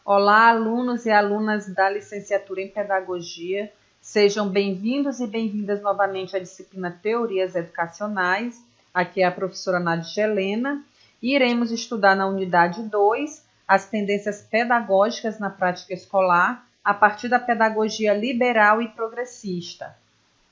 Olá, alunos e alunas da licenciatura em Pedagogia. Sejam bem-vindos e bem-vindas novamente à disciplina Teorias Educacionais. Aqui é a professora Nádia Helena e iremos estudar na unidade 2 as tendências pedagógicas na prática escolar a partir da pedagogia liberal e progressista.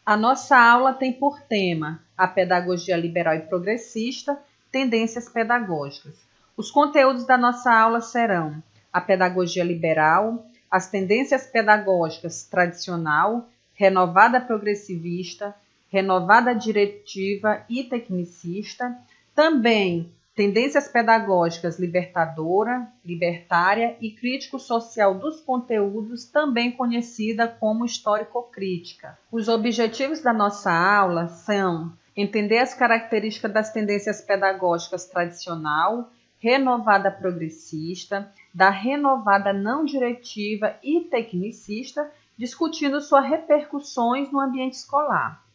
A nossa aula tem por tema a pedagogia liberal e progressista, tendências pedagógicas. Os conteúdos da nossa aula serão a pedagogia liberal, as tendências pedagógicas tradicional, renovada progressivista, renovada diretiva e tecnicista, também tendências pedagógicas libertadora, libertária e crítico-social dos conteúdos, também conhecida como histórico-crítica. Os objetivos da nossa aula são entender as características das tendências pedagógicas tradicional, renovada progressista, da renovada não diretiva e tecnicista, discutindo suas repercussões no ambiente escolar.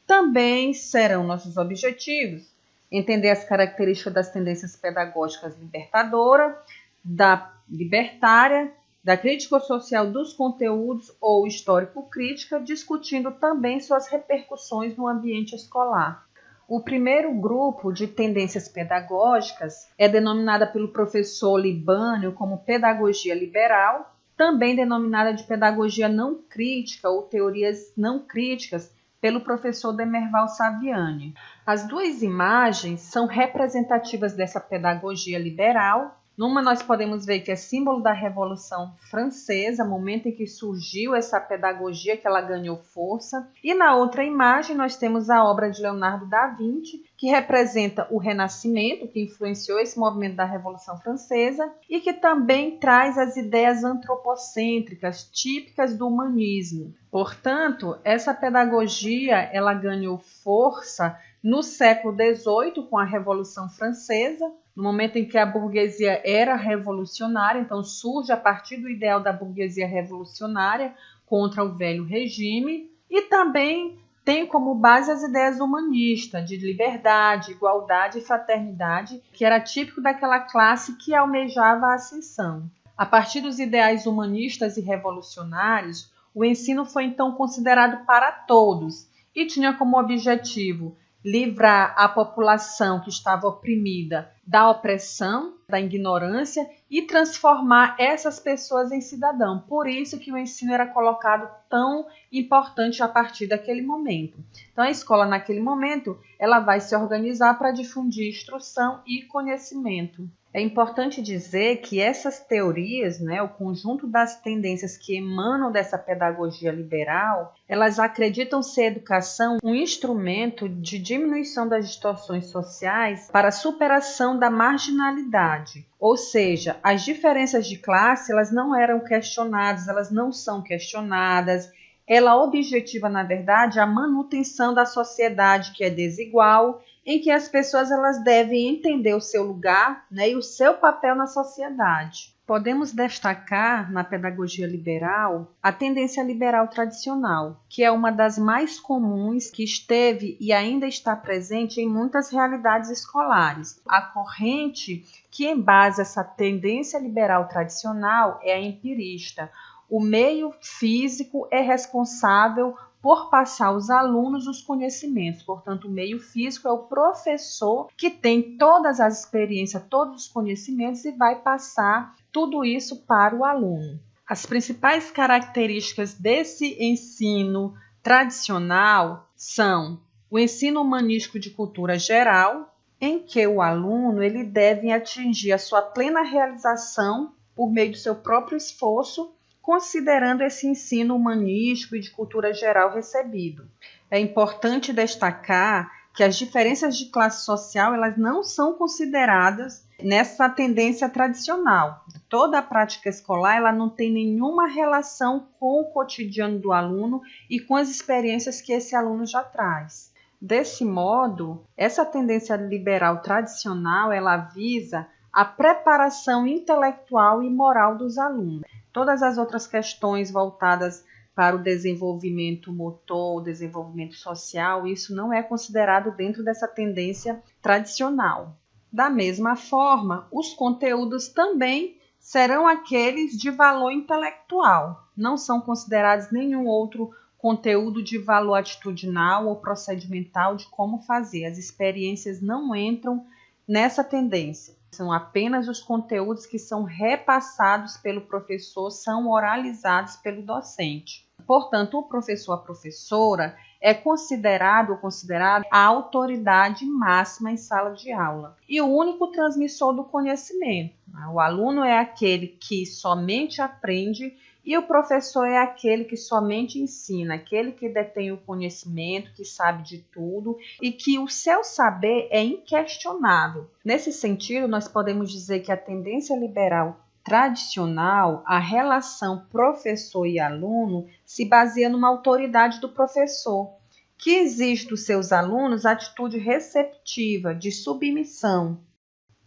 Também serão nossos objetivos entender as características das tendências pedagógicas libertadora, da libertária, da crítico-social dos conteúdos ou histórico-crítica, discutindo também suas repercussões no ambiente escolar. O primeiro grupo de tendências pedagógicas é denominada pelo professor Libânio como pedagogia liberal, também denominada de pedagogia não crítica ou teorias não críticas pelo professor Demerval Saviani. As duas imagens são representativas dessa pedagogia liberal. Numa nós podemos ver que é símbolo da Revolução Francesa, momento em que surgiu essa pedagogia, que ela ganhou força. E na outra imagem nós temos a obra de Leonardo da Vinci, que representa o Renascimento, que influenciou esse movimento da Revolução Francesa e que também traz as ideias antropocêntricas típicas do humanismo. Portanto, essa pedagogia ela ganhou força no século XVIII com a Revolução Francesa, no momento em que a burguesia era revolucionária, então surge a partir do ideal da burguesia revolucionária contra o velho regime, e também tem como base as ideias humanistas de liberdade, igualdade e fraternidade, que era típico daquela classe que almejava a ascensão. A partir dos ideais humanistas e revolucionários, o ensino foi então considerado para todos e tinha como objetivo livrar a população que estava oprimida da opressão, da ignorância e transformar essas pessoas em cidadão. Por isso que o ensino era colocado tão importante a partir daquele momento. Então a escola naquele momento ela vai se organizar para difundir instrução e conhecimento. É importante dizer que essas teorias, o conjunto das tendências que emanam dessa pedagogia liberal, elas acreditam ser a educação um instrumento de diminuição das distorções sociais para a superação da marginalidade. Ou seja, as diferenças de classe elas não eram questionadas, elas não são questionadas. Ela objetiva, na verdade, a manutenção da sociedade que é desigual, em que as pessoas elas devem entender o seu lugar, e o seu papel na sociedade. Podemos destacar na pedagogia liberal a tendência liberal tradicional, que é uma das mais comuns, que esteve e ainda está presente em muitas realidades escolares. A corrente que embasa essa tendência liberal tradicional é a empirista. O meio físico é responsável por passar aos alunos os conhecimentos. Portanto, o meio físico é o professor que tem todas as experiências, todos os conhecimentos e vai passar tudo isso para o aluno. As principais características desse ensino tradicional são o ensino humanístico de cultura geral, em que o aluno ele deve atingir a sua plena realização por meio do seu próprio esforço, considerando esse ensino humanístico e de cultura geral recebido. É importante destacar que as diferenças de classe social elas não são consideradas nessa tendência tradicional. Toda a prática escolar ela não tem nenhuma relação com o cotidiano do aluno e com as experiências que esse aluno já traz. Desse modo, essa tendência liberal tradicional ela visa a preparação intelectual e moral dos alunos. Todas as outras questões voltadas para o desenvolvimento motor, o desenvolvimento social, isso não é considerado dentro dessa tendência tradicional. Da mesma forma, os conteúdos também serão aqueles de valor intelectual. Não são considerados nenhum outro conteúdo de valor atitudinal ou procedimental de como fazer. As experiências não entram nessa tendência. São apenas os conteúdos que são repassados pelo professor, são oralizados pelo docente. Portanto, o professor, a professora, é considerado ou considerada a autoridade máxima em sala de aula e o único transmissor do conhecimento. O aluno é aquele que somente aprende e o professor é aquele que somente ensina, aquele que detém o conhecimento, que sabe de tudo e que o seu saber é inquestionável. Nesse sentido, nós podemos dizer que a tendência liberal tradicional, a relação professor e aluno se baseia numa autoridade do professor, que exige dos seus alunos atitude receptiva, de submissão.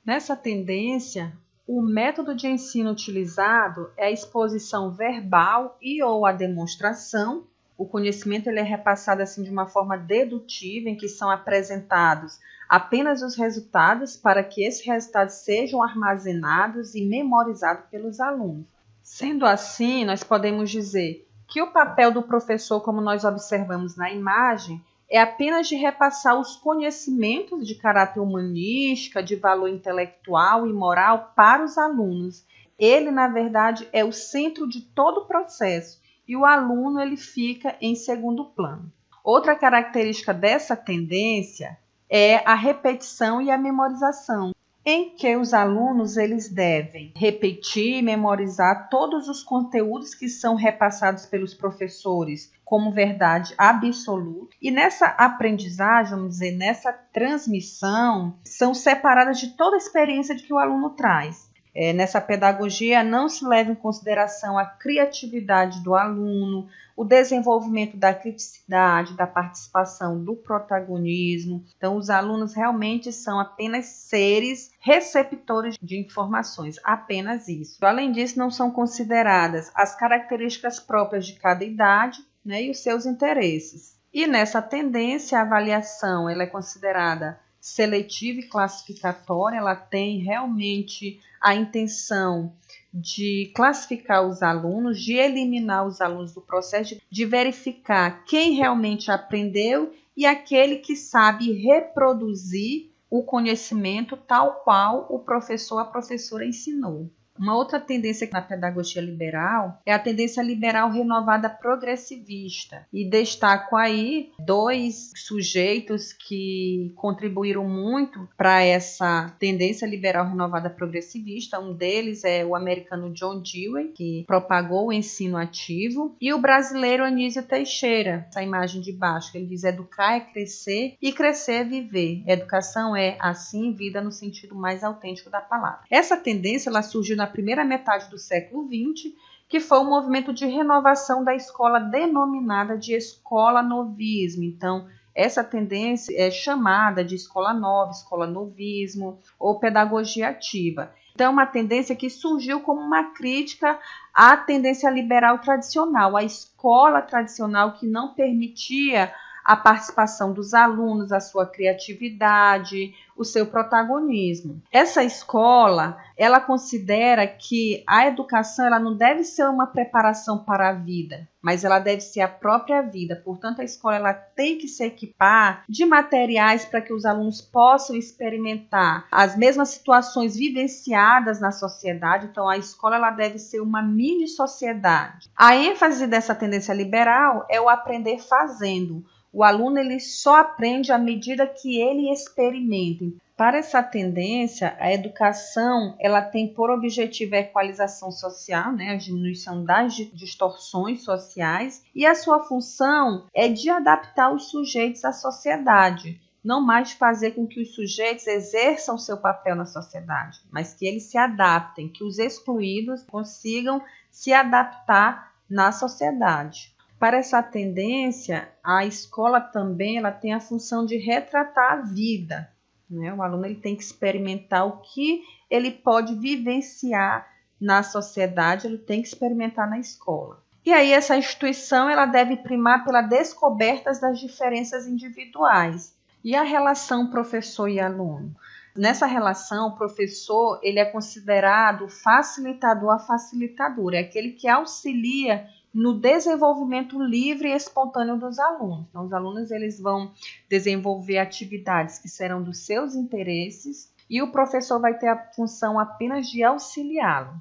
Nessa tendência, o método de ensino utilizado é a exposição verbal e ou a demonstração. O conhecimento ele é repassado assim de uma forma dedutiva, em que são apresentados apenas os resultados para que esses resultados sejam armazenados e memorizados pelos alunos. Sendo assim, nós podemos dizer que o papel do professor, como nós observamos na imagem, é apenas de repassar os conhecimentos de caráter humanística, de valor intelectual e moral para os alunos. Ele, na verdade, é o centro de todo o processo e o aluno ele fica em segundo plano. Outra característica dessa tendência é a repetição e a memorização, em que os alunos eles devem repetir e memorizar todos os conteúdos que são repassados pelos professores como verdade absoluta. E nessa aprendizagem, vamos dizer, nessa transmissão, são separadas de toda a experiência de que o aluno traz. Nessa pedagogia não se leva em consideração a criatividade do aluno, o desenvolvimento da criticidade, da participação, do protagonismo. Então, os alunos realmente são apenas seres receptores de informações, apenas isso. Além disso, não são consideradas as características próprias de cada idade, né, e os seus interesses. E nessa tendência, a avaliação ela é considerada seletiva e classificatória, ela tem realmente a intenção de classificar os alunos, de eliminar os alunos do processo, de verificar quem realmente aprendeu e aquele que sabe reproduzir o conhecimento tal qual o professor, a professora ensinou. Uma outra tendência na pedagogia liberal é a tendência liberal renovada progressivista. E destaco aí dois sujeitos que contribuíram muito para essa tendência liberal renovada progressivista. Um deles é o americano John Dewey, que propagou o ensino ativo, e o brasileiro Anísio Teixeira. Essa imagem de baixo, ele diz: educar é crescer e crescer é viver. Educação é, assim, vida no sentido mais autêntico da palavra. Essa tendência ela surgiu na primeira metade do século XX, que foi um movimento de renovação da escola denominada de escola novismo. Então, essa tendência é chamada de escola nova, escola novismo ou pedagogia ativa. Então, é uma tendência que surgiu como uma crítica à tendência liberal tradicional, à escola tradicional que não permitia a participação dos alunos, a sua criatividade, o seu protagonismo. Essa escola, ela considera que a educação ela não deve ser uma preparação para a vida, mas ela deve ser a própria vida. Portanto, a escola ela tem que se equipar de materiais para que os alunos possam experimentar as mesmas situações vivenciadas na sociedade. Então, a escola ela deve ser uma mini sociedade. A ênfase dessa tendência liberal é o aprender fazendo. O aluno ele só aprende à medida que ele experimenta. Para essa tendência, a educação ela tem por objetivo a equalização social, né, a diminuição das distorções sociais, e a sua função é de adaptar os sujeitos à sociedade, não mais fazer com que os sujeitos exerçam seu papel na sociedade, mas que eles se adaptem, que os excluídos consigam se adaptar na sociedade. Para essa tendência, a escola também ela tem a função de retratar a vida, né? O aluno ele tem que experimentar o que ele pode vivenciar na sociedade, ele tem que experimentar na escola. E aí essa instituição ela deve primar pela descoberta das diferenças individuais. E a relação professor e aluno? Nessa relação, o professor ele é considerado facilitador a facilitador, é aquele que auxilia no desenvolvimento livre e espontâneo dos alunos. Então, os alunos eles vão desenvolver atividades que serão dos seus interesses e o professor vai ter a função apenas de auxiliá-lo.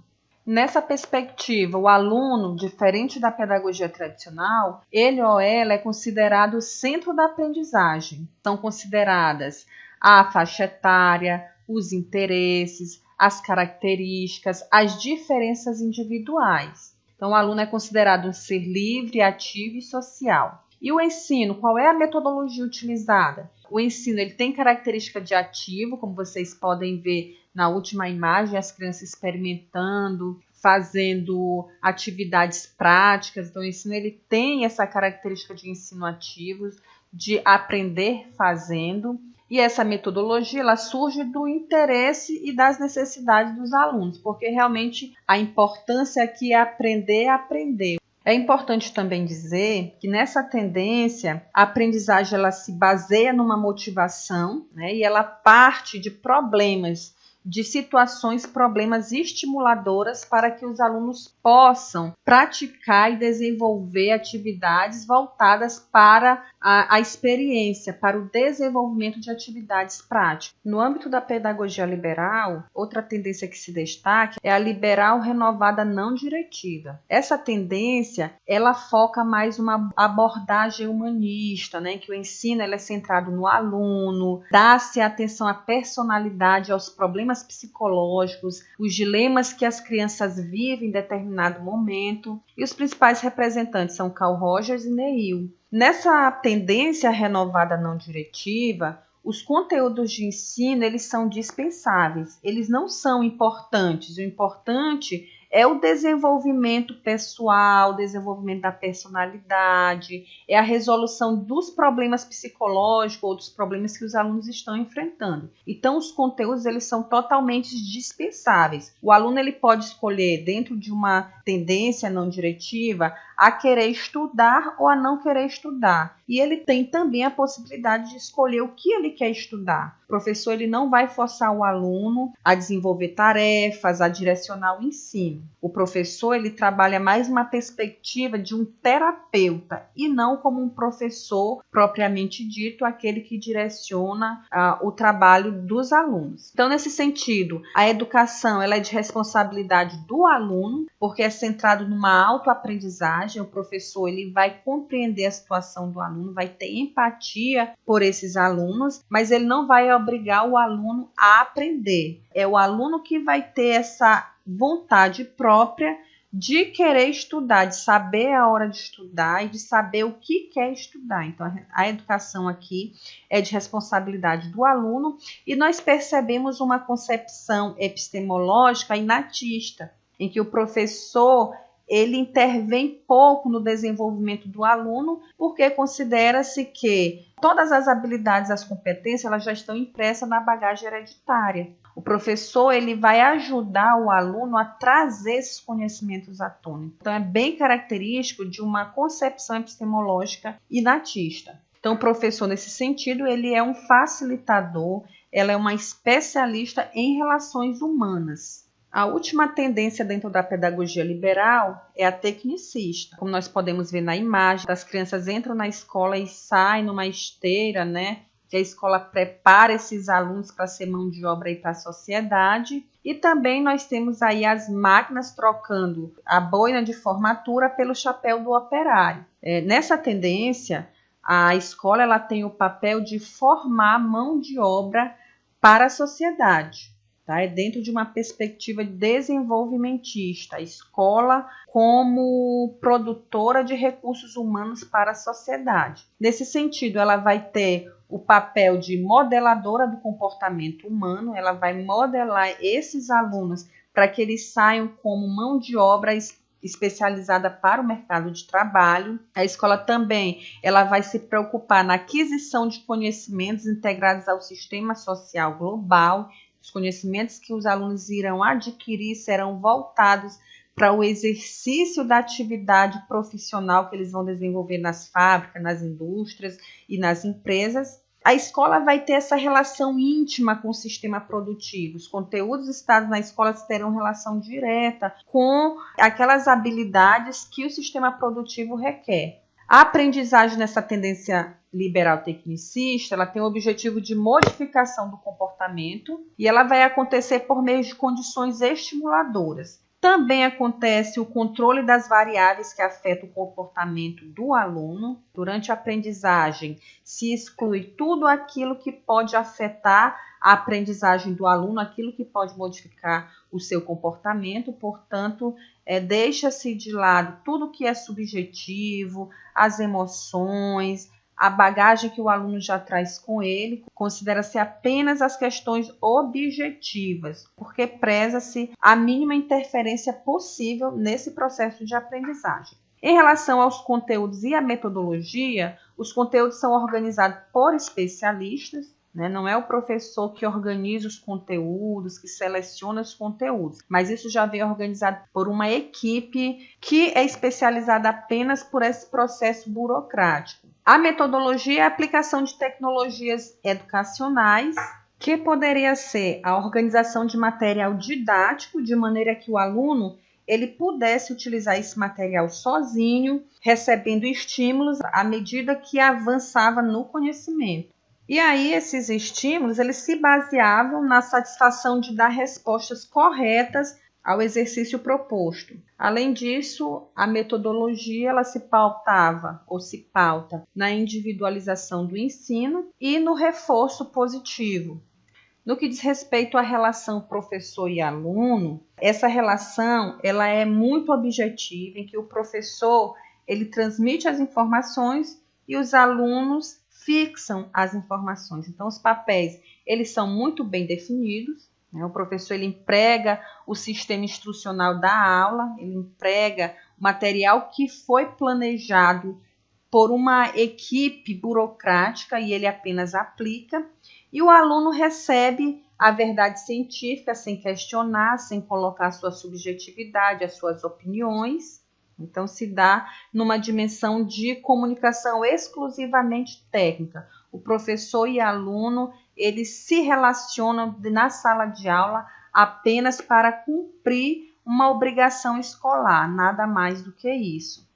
Nessa perspectiva, o aluno, diferente da pedagogia tradicional, ele ou ela é considerado o centro da aprendizagem. São consideradas a faixa etária, os interesses, as características, as diferenças individuais. Então, o aluno é considerado um ser livre, ativo e social. E o ensino, qual é a metodologia utilizada? O ensino ele tem característica de ativo, como vocês podem ver na última imagem, as crianças experimentando, fazendo atividades práticas. Então, o ensino ele tem essa característica de ensino ativo, de aprender fazendo. E essa metodologia ela surge do interesse e das necessidades dos alunos, porque realmente a importância aqui é aprender a aprender. É importante também dizer que nessa tendência a aprendizagem ela se baseia numa motivação, né, e ela parte de problemas, de situações, problemas estimuladoras para que os alunos possam praticar e desenvolver atividades voltadas para a experiência, para o desenvolvimento de atividades práticas. No âmbito da pedagogia liberal, outra tendência que se destaca é a liberal renovada não diretiva. Essa tendência, ela foca mais uma abordagem humanista, né, que o ensino ele é centrado no aluno, dá-se atenção à personalidade, aos problemas psicológicos, os dilemas que as crianças vivem em determinado momento, e os principais representantes são Carl Rogers e Neil. Nessa tendência renovada não diretiva, os conteúdos de ensino eles são dispensáveis, eles não são importantes. O importante é o desenvolvimento pessoal, o desenvolvimento da personalidade, é a resolução dos problemas psicológicos ou dos problemas que os alunos estão enfrentando. Então, os conteúdos eles são totalmente dispensáveis. O aluno ele pode escolher, dentro de uma tendência não diretiva, a querer estudar ou a não querer estudar. E ele tem também a possibilidade de escolher o que ele quer estudar. O professor ele não vai forçar o aluno a desenvolver tarefas, a direcionar o ensino. O professor ele trabalha mais uma perspectiva de um terapeuta e não como um professor propriamente dito, aquele que direciona o trabalho dos alunos. Então, nesse sentido, a educação ela é de responsabilidade do aluno, porque é centrado numa autoaprendizagem. O professor ele vai compreender a situação do aluno, vai ter empatia por esses alunos, mas ele não vai obrigar o aluno a aprender. É o aluno que vai ter essa vontade própria de querer estudar, de saber a hora de estudar e de saber o que quer estudar. Então, a educação aqui é de responsabilidade do aluno e nós percebemos uma concepção epistemológica inatista, em que o professor ele intervém pouco no desenvolvimento do aluno, porque considera-se que todas as habilidades, as competências, elas já estão impressas na bagagem hereditária. O professor ele vai ajudar o aluno a trazer esses conhecimentos à tona. Então, é bem característico de uma concepção epistemológica inatista. Então, o professor, nesse sentido, ele é um facilitador, ela é uma especialista em relações humanas. A última tendência dentro da pedagogia liberal é a tecnicista. Como nós podemos ver na imagem, as crianças entram na escola e saem numa esteira, né? Que a escola prepara esses alunos para ser mão de obra para a sociedade. E também nós temos aí as máquinas trocando a boina de formatura pelo chapéu do operário. Nessa tendência, a escola ela tem o papel de formar mão de obra para a sociedade. Tá? É dentro de uma perspectiva desenvolvimentista, a escola como produtora de recursos humanos para a sociedade. Nesse sentido, ela vai ter o papel de modeladora do comportamento humano, ela vai modelar esses alunos para que eles saiam como mão de obra especializada para o mercado de trabalho. A escola também ela vai se preocupar na aquisição de conhecimentos integrados ao sistema social global. Os conhecimentos que os alunos irão adquirir serão voltados para o exercício da atividade profissional que eles vão desenvolver nas fábricas, nas indústrias e nas empresas. A escola vai ter essa relação íntima com o sistema produtivo. Os conteúdos estados na escola terão relação direta com aquelas habilidades que o sistema produtivo requer. A aprendizagem nessa tendência liberal tecnicista, ela tem o objetivo de modificação do comportamento e ela vai acontecer por meio de condições estimuladoras. Também acontece o controle das variáveis que afetam o comportamento do aluno. Durante a aprendizagem, se exclui tudo aquilo que pode afetar a aprendizagem do aluno, aquilo que pode modificar o seu comportamento, portanto, deixa-se de lado tudo que é subjetivo, as emoções, a bagagem que o aluno já traz com ele, considera-se apenas as questões objetivas, porque preza-se a mínima interferência possível nesse processo de aprendizagem. Em relação aos conteúdos e à metodologia, os conteúdos são organizados por especialistas, né? Não é o professor que organiza os conteúdos, que seleciona os conteúdos, mas isso já vem organizado por uma equipe que é especializada apenas por esse processo burocrático. A metodologia é a aplicação de tecnologias educacionais, que poderia ser a organização de material didático, de maneira que o aluno ele pudesse utilizar esse material sozinho, recebendo estímulos à medida que avançava no conhecimento. E aí esses estímulos eles se baseavam na satisfação de dar respostas corretas ao exercício proposto. Além disso, a metodologia ela se pautava ou se pauta na individualização do ensino e no reforço positivo. No que diz respeito à relação professor e aluno, essa relação ela é muito objetiva, em que o professor ele transmite as informações e os alunos fixam as informações. Então, os papéis eles são muito bem definidos. O professor ele emprega o sistema instrucional da aula, ele emprega o material que foi planejado por uma equipe burocrática e ele apenas aplica. E o aluno recebe a verdade científica sem questionar, sem colocar sua subjetividade, as suas opiniões. Então, se dá numa dimensão de comunicação exclusivamente técnica. O professor e aluno, eles se relacionam na sala de aula apenas para cumprir uma obrigação escolar, nada mais do que isso.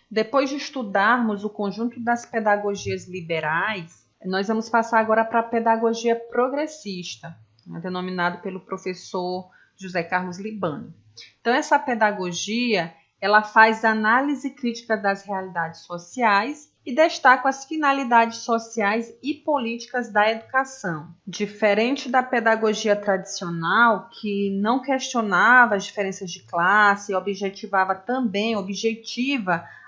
Depois de estudarmos o conjunto das pedagogias liberais, nós vamos passar agora para a pedagogia progressista, denominado pelo professor José Carlos Libânio. Então, essa pedagogia ela faz análise crítica das realidades sociais e destaca as finalidades sociais e políticas da educação. Diferente da pedagogia tradicional, que não questionava as diferenças de classe, objetiva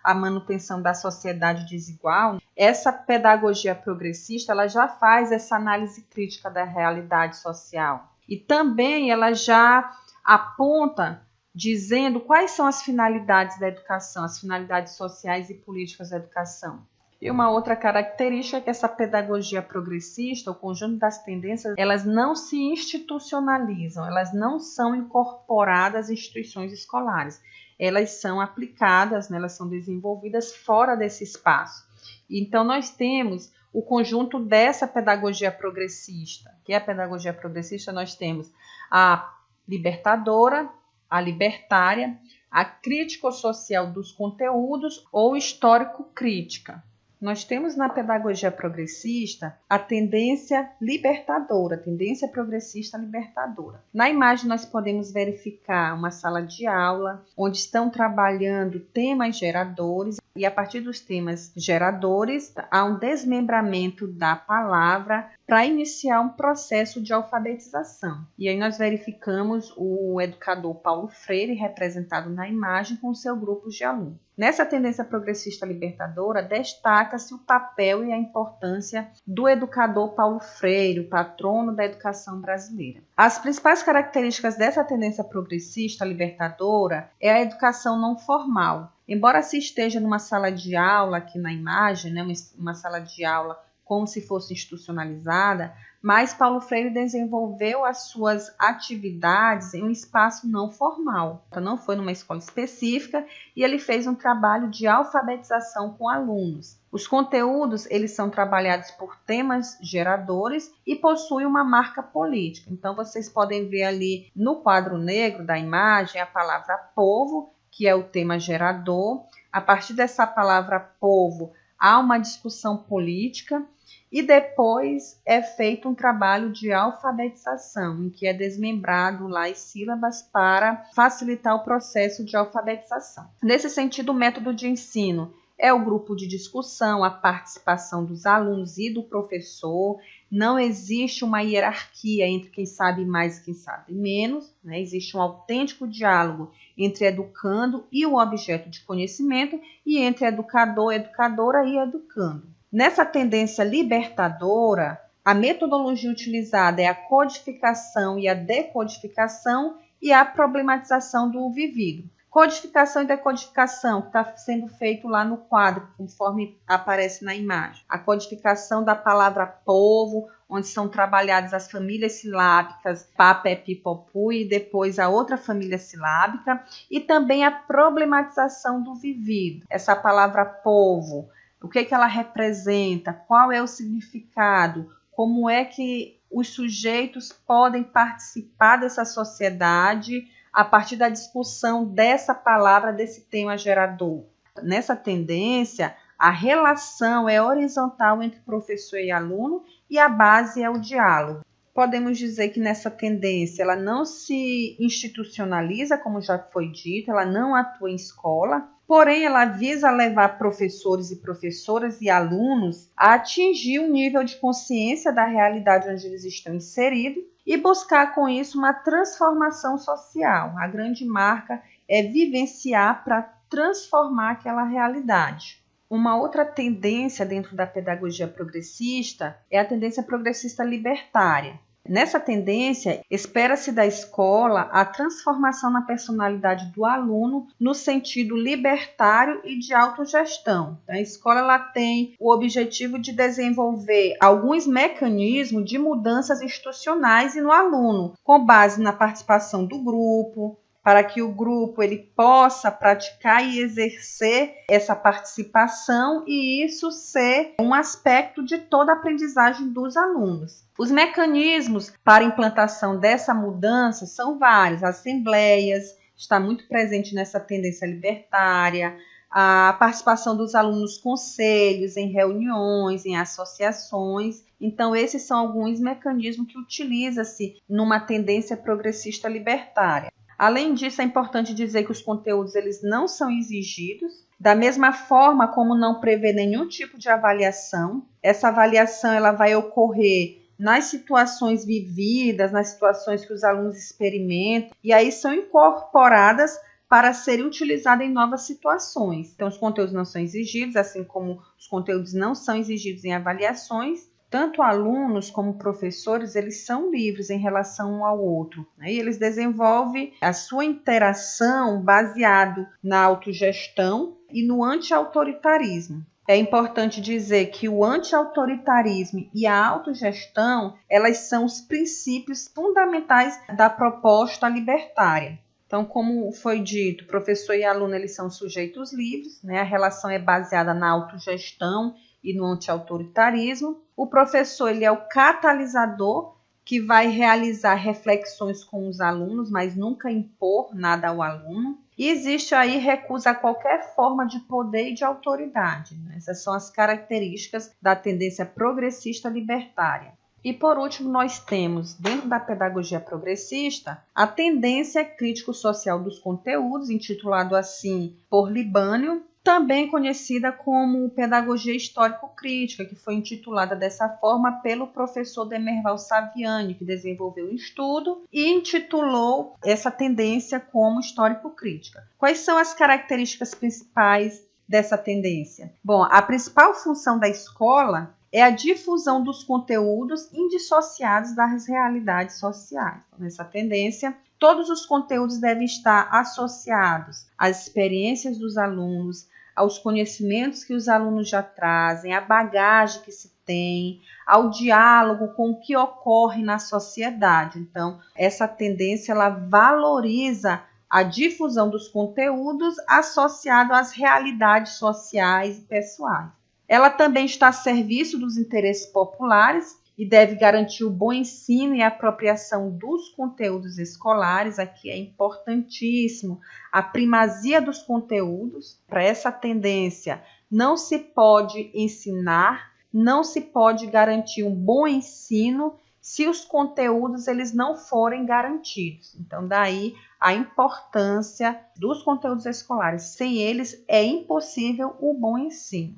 a manutenção da sociedade desigual, essa pedagogia progressista ela já faz essa análise crítica da realidade social. E também ela já aponta dizendo quais são as finalidades da educação, as finalidades sociais e políticas da educação. E uma outra característica é que essa pedagogia progressista, o conjunto das tendências, elas não se institucionalizam, elas não são incorporadas às instituições escolares. Elas são aplicadas, né, elas são desenvolvidas fora desse espaço. Então, nós temos o conjunto dessa pedagogia progressista. Que é a pedagogia progressista, nós temos a libertadora, a libertária, a crítico-social dos conteúdos ou histórico-crítica. Nós temos na pedagogia progressista a tendência libertadora, tendência progressista libertadora. Na imagem nós podemos verificar uma sala de aula onde estão trabalhando temas geradores e a partir dos temas geradores há um desmembramento da palavra para iniciar um processo de alfabetização. E aí nós verificamos o educador Paulo Freire representado na imagem com seu grupo de alunos. Nessa tendência progressista libertadora, destaca-se o papel e a importância do educador Paulo Freire, o patrono da educação brasileira. As principais características dessa tendência progressista libertadora é a educação não formal. Embora se esteja numa sala de aula, aqui na imagem, né, uma sala de aula como se fosse institucionalizada, mas Paulo Freire desenvolveu as suas atividades em um espaço não formal. Então, não foi numa escola específica e ele fez um trabalho de alfabetização com alunos. Os conteúdos, eles são trabalhados por temas geradores e possuem uma marca política. Então, vocês podem ver ali no quadro negro da imagem a palavra povo, que é o tema gerador. A partir dessa palavra povo, há uma discussão política e depois é feito um trabalho de alfabetização, em que é desmembrado lá as sílabas para facilitar o processo de alfabetização. Nesse sentido, o método de ensino é o grupo de discussão, a participação dos alunos e do professor. Não existe uma hierarquia entre quem sabe mais e quem sabe menos, né? Existe um autêntico diálogo entre educando e o objeto de conhecimento e entre educador, educadora e educando. Nessa tendência libertadora, a metodologia utilizada é a codificação e a decodificação e a problematização do vivido. Codificação e decodificação, que está sendo feito lá no quadro, conforme aparece na imagem. A codificação da palavra povo, onde são trabalhadas as famílias silábicas papé, pipopu e depois a outra família silábica. E também a problematização do vivido. Essa palavra povo, o que ela representa, qual é o significado, como é que os sujeitos podem participar dessa sociedade a partir da discussão dessa palavra, desse tema gerador. Nessa tendência, a relação é horizontal entre professor e aluno e a base é o diálogo. Podemos dizer que nessa tendência ela não se institucionaliza, como já foi dito, ela não atua em escola, porém ela visa levar professores e professoras e alunos a atingir um nível de consciência da realidade onde eles estão inseridos e buscar com isso uma transformação social. A grande marca é vivenciar para transformar aquela realidade. Uma outra tendência dentro da pedagogia progressista é a tendência progressista libertária. Nessa tendência, espera-se da escola a transformação na personalidade do aluno no sentido libertário e de autogestão. A escola ela tem o objetivo de desenvolver alguns mecanismos de mudanças institucionais e no aluno, com base na participação do grupo, para que o grupo ele possa praticar e exercer essa participação e isso ser um aspecto de toda a aprendizagem dos alunos. Os mecanismos para a implantação dessa mudança são vários. Assembleias está muito presente nessa tendência libertária, a participação dos alunos nos conselhos, em reuniões, em associações. Então, esses são alguns mecanismos que utiliza-se numa tendência progressista libertária. Além disso, é importante dizer que os conteúdos eles não são exigidos, da mesma forma como não prevê nenhum tipo de avaliação. Essa avaliação ela vai ocorrer nas situações vividas, nas situações que os alunos experimentam, e aí são incorporadas para serem utilizadas em novas situações. Então, os conteúdos não são exigidos, assim como os conteúdos não são exigidos em avaliações. Tanto alunos como professores, eles são livres em relação um ao outro, né? E eles desenvolvem a sua interação baseado na autogestão e no anti-autoritarismo. É importante dizer que o anti-autoritarismo e a autogestão, elas são os princípios fundamentais da proposta libertária. Então, como foi dito, professor e aluno eles são sujeitos livres, né? A relação é baseada na autogestão e no anti-autoritarismo. O professor ele é o catalisador que vai realizar reflexões com os alunos, mas nunca impor nada ao aluno. E existe aí recusa a qualquer forma de poder e de autoridade. Essas são as características da tendência progressista libertária. E por último, nós temos, dentro da pedagogia progressista, a tendência crítico-social dos conteúdos, intitulado assim por Libânio, também conhecida como pedagogia histórico-crítica, que foi intitulada dessa forma pelo professor Demerval Saviani, que desenvolveu o estudo e intitulou essa tendência como histórico-crítica. Quais são as características principais dessa tendência? Bom, a principal função da escola é a difusão dos conteúdos indissociados das realidades sociais. Nessa tendência, todos os conteúdos devem estar associados às experiências dos alunos, aos conhecimentos que os alunos já trazem, à bagagem que se têm, ao diálogo com o que ocorre na sociedade. Então, essa tendência ela valoriza a difusão dos conteúdos associado às realidades sociais e pessoais. Ela também está a serviço dos interesses populares e deve garantir o bom ensino e apropriação dos conteúdos escolares. Aqui é importantíssimo a primazia dos conteúdos. Para essa tendência, não se pode ensinar, não se pode garantir um bom ensino se os conteúdos eles não forem garantidos. Então, daí a importância dos conteúdos escolares. Sem eles, é impossível o bom ensino.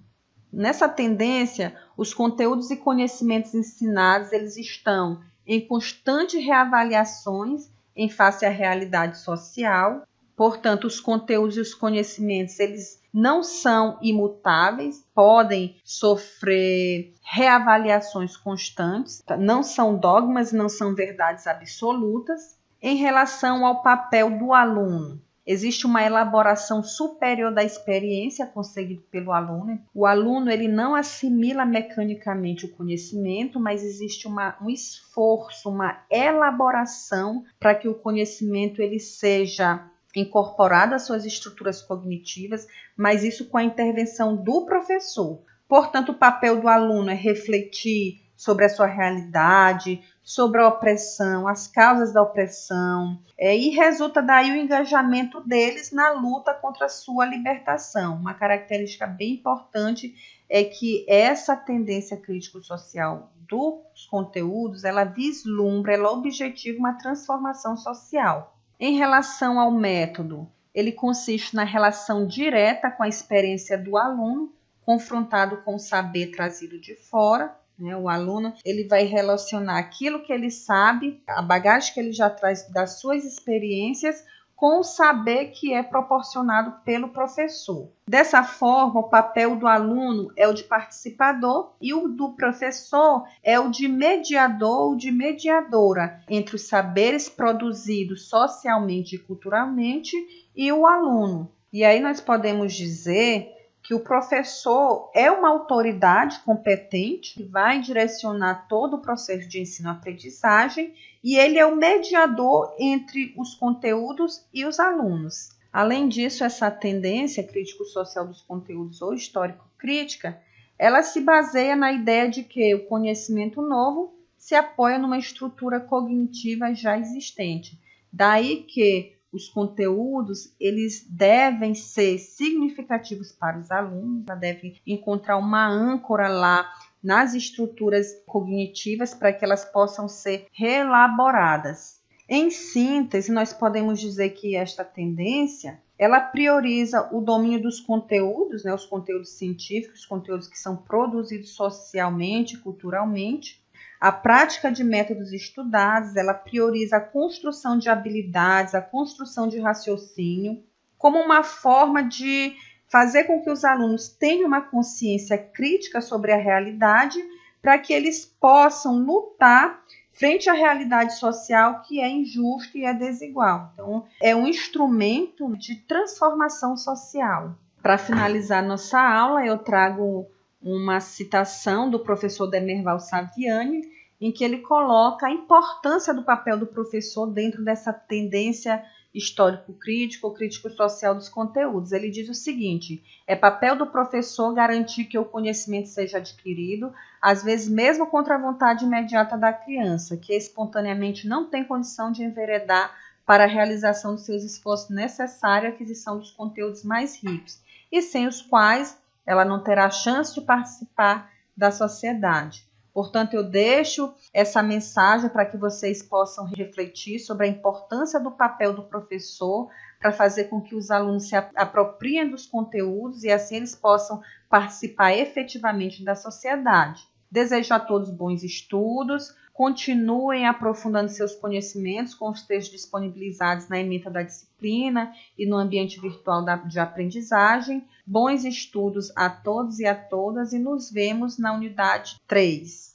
Nessa tendência, os conteúdos e conhecimentos ensinados eles estão em constante reavaliações em face à realidade social. Portanto, os conteúdos e os conhecimentos eles não são imutáveis, podem sofrer reavaliações constantes, não são dogmas, não são verdades absolutas. Em relação ao papel do aluno, existe uma elaboração superior da experiência conseguida pelo aluno. O aluno ele não assimila mecanicamente o conhecimento, mas existe um esforço, uma elaboração para que o conhecimento ele seja incorporado às suas estruturas cognitivas, mas isso com a intervenção do professor. Portanto, o papel do aluno é refletir sobre a sua realidade, sobre a opressão, as causas da opressão, e resulta daí o engajamento deles na luta contra a sua libertação. Uma característica bem importante é que essa tendência crítico-social dos conteúdos, ela vislumbra, ela objetiva uma transformação social. Em relação ao método, ele consiste na relação direta com a experiência do aluno, confrontado com o saber trazido de fora. O aluno ele vai relacionar aquilo que ele sabe, a bagagem que ele já traz das suas experiências, com o saber que é proporcionado pelo professor. Dessa forma, o papel do aluno é o de participador e o do professor é o de mediador ou de mediadora entre os saberes produzidos socialmente e culturalmente e o aluno. E aí nós podemos dizer que o professor é uma autoridade competente que vai direcionar todo o processo de ensino-aprendizagem e ele é o mediador entre os conteúdos e os alunos. Além disso, essa tendência crítico-social dos conteúdos ou histórico-crítica, ela se baseia na ideia de que o conhecimento novo se apoia numa estrutura cognitiva já existente. Daí que os conteúdos, eles devem ser significativos para os alunos, devem encontrar uma âncora lá nas estruturas cognitivas para que elas possam ser reelaboradas. Em síntese, nós podemos dizer que esta tendência, ela prioriza o domínio dos conteúdos, os conteúdos científicos, os conteúdos que são produzidos socialmente, culturalmente. A prática de métodos estudados, ela prioriza a construção de habilidades, a construção de raciocínio, como uma forma de fazer com que os alunos tenham uma consciência crítica sobre a realidade, para que eles possam lutar frente à realidade social que é injusta e é desigual. Então, é um instrumento de transformação social. Para finalizar nossa aula, eu trago uma citação do professor Demerval Saviani, em que ele coloca a importância do papel do professor dentro dessa tendência histórico-crítico ou crítico-social dos conteúdos. Ele diz o seguinte: é papel do professor garantir que o conhecimento seja adquirido, às vezes mesmo contra a vontade imediata da criança, que espontaneamente não tem condição de enveredar para a realização dos seus esforços necessários à aquisição dos conteúdos mais ricos, e sem os quais ela não terá chance de participar da sociedade. Portanto, eu deixo essa mensagem para que vocês possam refletir sobre a importância do papel do professor para fazer com que os alunos se apropriem dos conteúdos e assim eles possam participar efetivamente da sociedade. Desejo a todos bons estudos, continuem aprofundando seus conhecimentos com os textos disponibilizados na ementa da disciplina e no ambiente virtual de aprendizagem. Bons estudos a todos e a todas e nos vemos na unidade 3.